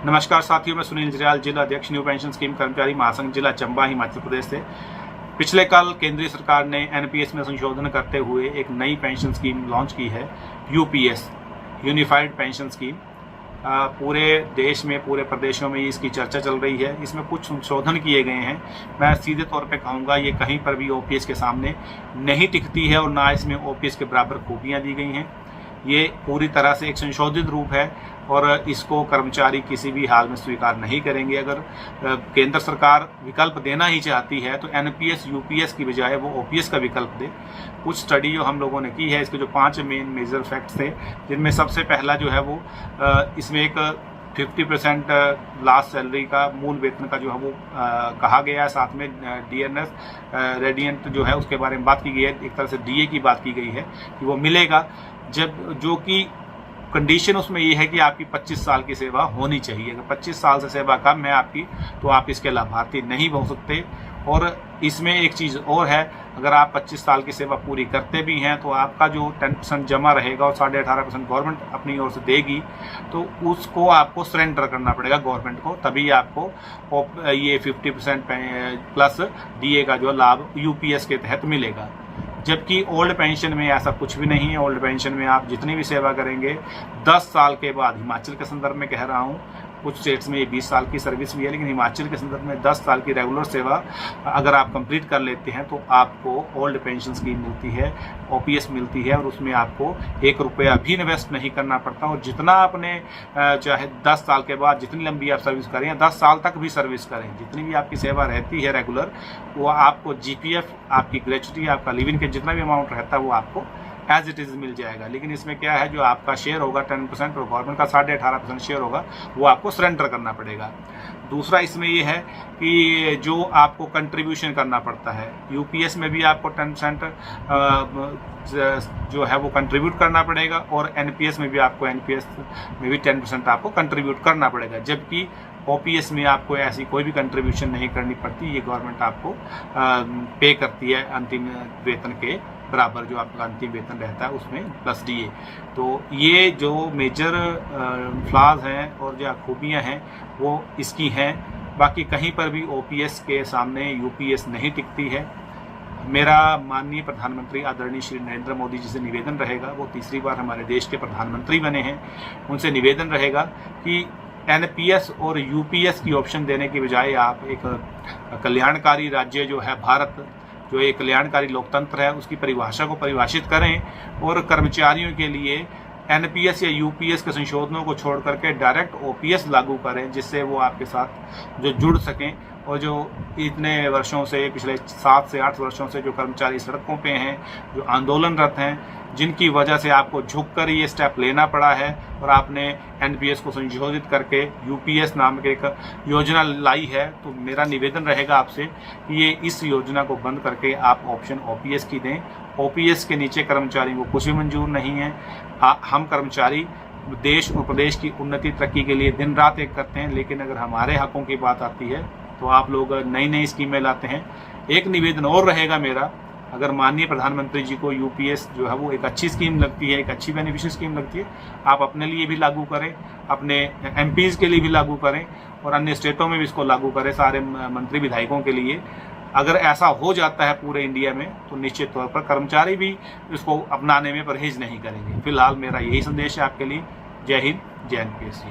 नमस्कार साथियों, मैं सुनील जरियाल, जिला अध्यक्ष न्यू पेंशन स्कीम कर्मचारी महासंघ जिला चंबा हिमाचल प्रदेश से। पिछले कल केंद्रीय सरकार ने एनपीएस में संशोधन करते हुए एक नई पेंशन स्कीम लॉन्च की है, यूपीएस यूनिफाइड पेंशन स्कीम। पूरे देश में, पूरे प्रदेशों में इसकी चर्चा चल रही है। इसमें कुछ संशोधन किए गए हैं। मैं सीधे तौर पे कहूँगा, ये कहीं पर भी ओपीएस के सामने नहीं टिकती है और ना इसमें ओपीएस के बराबर खूबियाँ दी गई हैं। ये पूरी तरह से एक संशोधित रूप है और इसको कर्मचारी किसी भी हाल में स्वीकार नहीं करेंगे। अगर केंद्र सरकार विकल्प देना ही चाहती है तो एनपीएस यूपीएस की बजाय वो ओपीएस का विकल्प दे। कुछ स्टडी जो हम लोगों ने की है, इसके जो 5 मेजर फैक्ट्स थे, जिनमें सबसे पहला जो है वो इसमें एक 50% लास्ट सैलरी का मूल वेतन का जो है वो कहा गया है। साथ में डीएनएस रेडियंट जो है उसके बारे में बात की गई है। एक तरह से डीए की बात की गई है कि वो मिलेगा, जब जो कि कंडीशन उसमें ये है कि आपकी 25 साल की सेवा होनी चाहिए। अगर 25 साल से सेवा कम है आपकी तो आप इसके लाभार्थी नहीं हो सकते। और इसमें एक चीज़ और है, अगर आप 25 साल की सेवा पूरी करते भी हैं तो आपका जो 10% जमा रहेगा और 18.5% गवर्नमेंट अपनी ओर से देगी, तो उसको आपको सरेंडर करना पड़ेगा गवर्नमेंट को, तभी आपको ये 50% प्लस डीए का जो लाभ यूपीएस के तहत मिलेगा। जबकि ओल्ड पेंशन में ऐसा कुछ भी नहीं है। ओल्ड पेंशन में आप जितनी भी सेवा करेंगे 10 साल के बाद, हिमाचल के संदर्भ में कह रहा हूँ, कुछ स्टेट्स में ये 20 साल की सर्विस भी है, लेकिन हिमाचल के संदर्भ में 10 साल की रेगुलर सेवा अगर आप कंप्लीट कर लेते हैं तो आपको ओल्ड पेंशन स्कीम मिलती है, ओपीएस मिलती है और उसमें आपको 1 रुपया भी इन्वेस्ट नहीं करना पड़ता। और जितना आपने चाहे 10 साल के बाद जितनी लंबी आप सर्विस करें या 10 साल तक भी सर्विस करें, जितनी भी आपकी सेवा रहती है रेगुलर, वो आपको जीपीएफ, आपकी ग्रेच्युटी, आपका लिव इन के जितना भी अमाउंट रहता है वो आपको एज इट इज़ मिल जाएगा। लेकिन इसमें क्या है, जो आपका शेयर होगा 10% और गवर्नमेंट का 18.5% शेयर होगा, वो आपको सरेंडर करना पड़ेगा। दूसरा इसमें ये है कि जो आपको कंट्रीब्यूशन करना पड़ता है, यूपीएस में भी आपको 10% जो है वो कंट्रीब्यूट करना पड़ेगा और एनपीएस में भी आपको 10% आपको कंट्रीब्यूट करना पड़ेगा। जबकि ओपीएस में आपको ऐसी कोई भी कंट्रीब्यूशन नहीं करनी पड़ती, ये गवर्नमेंट आपको पे करती है अंतिम वेतन के बराबर, जो आपका अंतिम वेतन रहता है उसमें प्लस डीए। तो ये जो मेजर फ्लॉज हैं और जो खूबियाँ हैं वो इसकी हैं। बाकी कहीं पर भी ओपीएस के सामने यूपीएस नहीं टिकती है। मेरा माननीय प्रधानमंत्री आदरणीय श्री नरेंद्र मोदी जी से निवेदन रहेगा, वो तीसरी बार हमारे देश के प्रधानमंत्री बने हैं, उनसे निवेदन रहेगा कि एनपीएस और यूपीएस की ऑप्शन देने की बजाय आप एक कल्याणकारी राज्य जो है भारत, जो एक कल्याणकारी लोकतंत्र है, उसकी परिभाषा को परिभाषित करें और कर्मचारियों के लिए एनपीएस या यूपीएस के संशोधनों को छोड़ करके डायरेक्ट ओपीएस लागू करें, जिससे वो आपके साथ जो जुड़ सकें। और जो इतने वर्षों से, पिछले 7 से 8 वर्षों से जो कर्मचारी सड़कों पे हैं, जो आंदोलनरत हैं, जिनकी वजह से आपको झुककर ये स्टेप लेना पड़ा है और आपने एनपीएस को संशोधित करके यूपीएस नाम के एक योजना लाई है, तो मेरा निवेदन रहेगा आपसे कि ये इस योजना को बंद करके आप ऑप्शन ओपीएस की दें। ओपीएस के नीचे कर्मचारी को कुछ भी मंजूर नहीं है। हम कर्मचारी देश और प्रदेश की उन्नति तरक्की के लिए दिन रात एक करते हैं, लेकिन अगर हमारे हकों की बात आती है तो आप लोग नई नई स्कीमें लाते हैं। एक निवेदन और रहेगा मेरा, अगर माननीय प्रधानमंत्री जी को यूपीएस जो है वो एक अच्छी स्कीम लगती है, एक अच्छी बेनिफिशियल स्कीम लगती है, आप अपने लिए भी लागू करें, अपने एमपीज़ के लिए भी लागू करें और अन्य स्टेटों में भी इसको लागू करें, सारे मंत्री विधायकों के लिए। अगर ऐसा हो जाता है पूरे इंडिया में तो निश्चित तौर पर कर्मचारी भी इसको अपनाने में परहेज नहीं करेंगे। फिलहाल मेरा यही संदेश है आपके लिए। जय हिंद, जय एनपीएस।